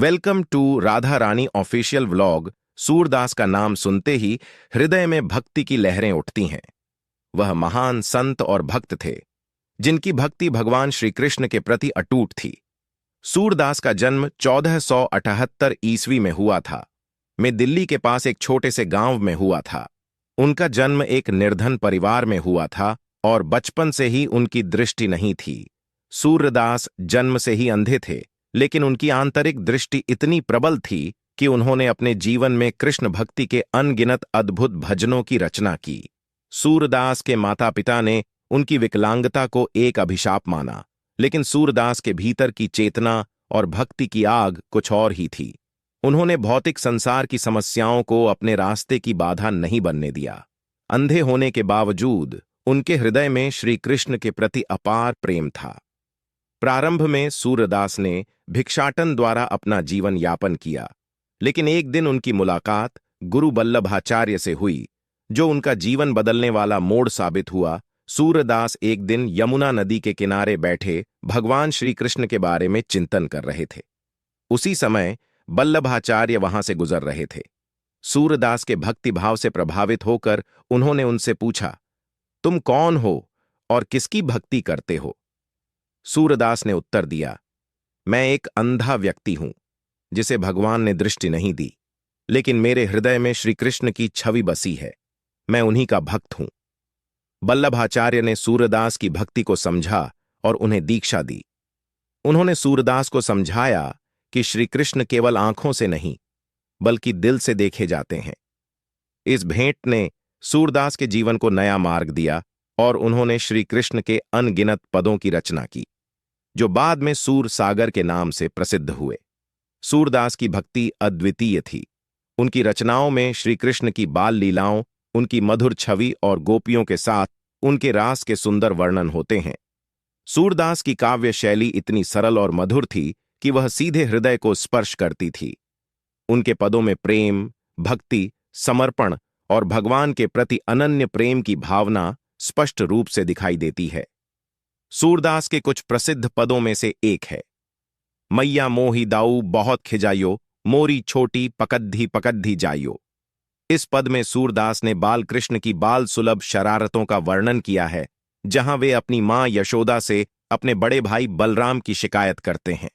Welcome to Radha Rani official vlog. Surdas का नाम सुनते ही हृदय में भक्ति की लहरें उठती हैं। वह महान संत और भक्त थे जिनकी भक्ति भगवान श्री कृष्ण के प्रति अटूट थी। सूरदास का जन्म 1478 ईस्वी में हुआ था। में दिल्ली के पास एक छोटे से गांव में हुआ था। उनका जन्म एक निर्धन परिवार में हुआ था और बचपन से ही उनकी दृष्टि नहीं थी। सूरदास जन्म से ही अंधे थे, लेकिन उनकी आंतरिक दृष्टि इतनी प्रबल थी कि उन्होंने अपने जीवन में कृष्ण भक्ति के अनगिनत अद्भुत भजनों की रचना की। सूरदास के माता पिता ने उनकी विकलांगता को एक अभिशाप माना, लेकिन सूरदास के भीतर की चेतना और भक्ति की आग कुछ और ही थी। उन्होंने भौतिक संसार की समस्याओं को अपने रास्ते की बाधा नहीं बनने दिया। अंधे होने के बावजूद उनके हृदय में श्री कृष्ण के प्रति अपार प्रेम था। प्रारंभ में सूरदास ने भिक्षाटन द्वारा अपना जीवन यापन किया, लेकिन एक दिन उनकी मुलाकात गुरु बल्लभाचार्य से हुई, जो उनका जीवन बदलने वाला मोड़ साबित हुआ। सूरदास एक दिन यमुना नदी के किनारे बैठे भगवान श्री कृष्ण के बारे में चिंतन कर रहे थे। उसी समय बल्लभाचार्य वहां से गुजर रहे थे। सूरदास के भक्ति भाव से प्रभावित होकर उन्होंने उनसे पूछा, तुम कौन हो और किसकी भक्ति करते हो? सूरदास ने उत्तर दिया, मैं एक अंधा व्यक्ति हूं जिसे भगवान ने दृष्टि नहीं दी, लेकिन मेरे हृदय में श्री कृष्ण की छवि बसी है। मैं उन्हीं का भक्त हूं। बल्लभाचार्य ने सूरदास की भक्ति को समझा और उन्हें दीक्षा दी। उन्होंने सूरदास को समझाया कि श्री कृष्ण केवल आंखों से नहीं, बल्कि दिल से देखे जाते हैं। इस भेंट ने सूरदास के जीवन को नया मार्ग दिया और उन्होंने श्री कृष्ण के अनगिनत पदों की रचना की, जो बाद में सूर सागर के नाम से प्रसिद्ध हुए। सूरदास की भक्ति अद्वितीय थी। उनकी रचनाओं में श्री कृष्ण की बाल लीलाओं, उनकी मधुर छवि और गोपियों के साथ उनके रास के सुंदर वर्णन होते हैं। सूरदास की काव्य शैली इतनी सरल और मधुर थी कि वह सीधे हृदय को स्पर्श करती थी। उनके पदों में प्रेम, भक्ति, समर्पण और भगवान के प्रति अनन्य प्रेम की भावना स्पष्ट रूप से दिखाई देती है। सूरदास के कुछ प्रसिद्ध पदों में से एक है, मैया मोही दाऊ बहुत खिजाइयो, मोरी छोटी पकद्धी पकद्धी जाइयो। इस पद में सूरदास ने बाल कृष्ण की बाल सुलभ शरारतों का वर्णन किया है, जहां वे अपनी मां यशोदा से अपने बड़े भाई बलराम की शिकायत करते हैं।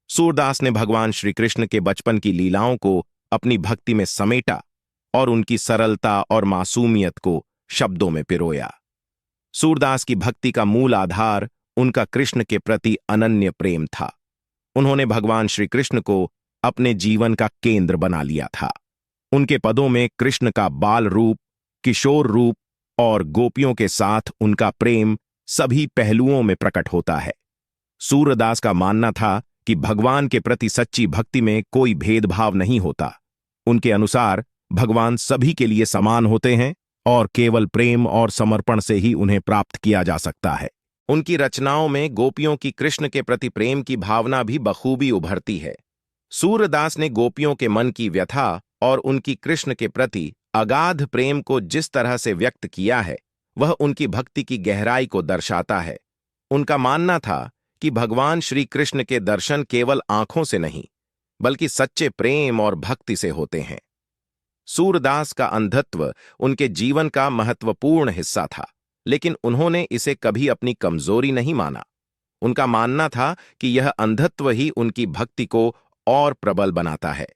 सूरदास ने भगवान श्री कृष्ण के बचपन की लीलाओं को अपनी भक्ति में समेटा और उनकी सरलता और मासूमियत को शब्दों में पिरोया। सूरदास की भक्ति का मूल आधार उनका कृष्ण के प्रति अनन्य प्रेम था। उन्होंने भगवान श्री कृष्ण को अपने जीवन का केंद्र बना लिया था। उनके पदों में कृष्ण का बाल रूप, किशोर रूप और गोपियों के साथ उनका प्रेम सभी पहलुओं में प्रकट होता है। सूरदास का मानना था कि भगवान के प्रति सच्ची भक्ति में कोई भेदभाव नहीं होता। उनके अनुसार भगवान सभी के लिए समान होते हैं और केवल प्रेम और समर्पण से ही उन्हें प्राप्त किया जा सकता है। उनकी रचनाओं में गोपियों की कृष्ण के प्रति प्रेम की भावना भी बखूबी उभरती है। सूरदास ने गोपियों के मन की व्यथा और उनकी कृष्ण के प्रति अगाध प्रेम को जिस तरह से व्यक्त किया है, वह उनकी भक्ति की गहराई को दर्शाता है। उनका मानना था कि भगवान श्री कृष्ण के दर्शन केवल आंखों से नहीं, बल्कि सच्चे प्रेम और भक्ति से होते हैं। सूरदास का अंधत्व उनके जीवन का महत्वपूर्ण हिस्सा था, लेकिन उन्होंने इसे कभी अपनी कमजोरी नहीं माना। उनका मानना था कि यह अंधत्व ही उनकी भक्ति को और प्रबल बनाता है।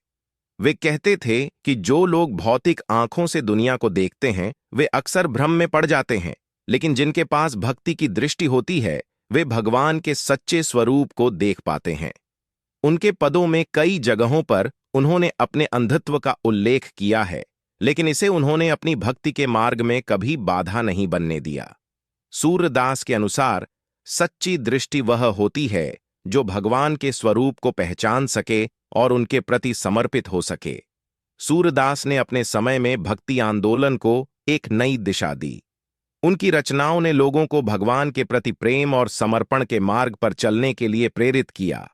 वे कहते थे कि जो लोग भौतिक आंखों से दुनिया को देखते हैं, वे अक्सर भ्रम में पड़ जाते हैं, लेकिन जिनके पास भक्ति की दृष्टि होती है, वे भगवान के सच्चे स्वरूप को देख पाते हैं। उनके पदों में कई जगहों पर उन्होंने अपने अंधत्व का उल्लेख किया है, लेकिन इसे उन्होंने अपनी भक्ति के मार्ग में कभी बाधा नहीं बनने दिया। सूरदास के अनुसार सच्ची दृष्टि वह होती है जो भगवान के स्वरूप को पहचान सके और उनके प्रति समर्पित हो सके। सूरदास ने अपने समय में भक्ति आंदोलन को एक नई दिशा दी। उनकी रचनाओं ने लोगों को भगवान के प्रति प्रेम और समर्पण के मार्ग पर चलने के लिए प्रेरित किया।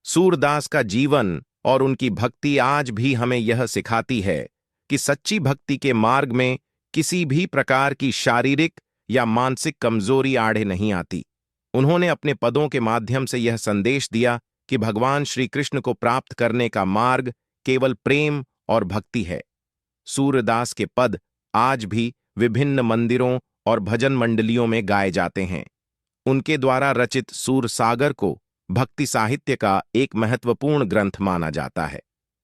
सूरदास का जीवन और उनकी भक्ति आज भी हमें यह सिखाती है कि सच्ची भक्ति के मार्ग में किसी भी प्रकार की शारीरिक या मानसिक कमजोरी आड़े नहीं आती। उन्होंने अपने पदों के माध्यम से यह संदेश दिया कि भगवान श्री कृष्ण को प्राप्त करने का मार्ग केवल प्रेम और भक्ति है। सूरदास के पद आज भी विभिन्न मंदिरों और भजन मंडलियों में गाए जाते हैं। उनके द्वारा रचित सूरसागर को भक्ति साहित्य का एक महत्वपूर्ण ग्रंथ माना जाता है।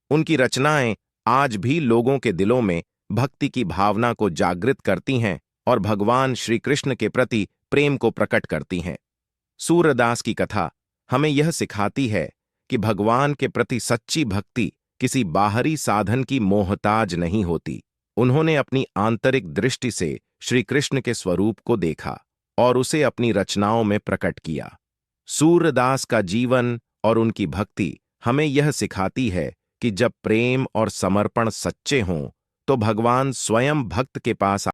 उनकी रचनाएं आज भी लोगों के दिलों में भक्ति की भावना को जागृत करती हैं और भगवान श्री कृष्ण के प्रति प्रेम को प्रकट करती हैं। सूरदास की कथा हमें यह सिखाती है कि भगवान के प्रति सच्ची भक्ति किसी बाहरी साधन की मोहताज नहीं होती। उन्होंने अपनी आंतरिक दृष्टि से श्री कृष्ण के स्वरूप को देखा और उसे अपनी रचनाओं में प्रकट किया। सूरदास का जीवन और उनकी भक्ति हमें यह सिखाती है कि जब प्रेम और समर्पण सच्चे हों तो भगवान स्वयं भक्त के पास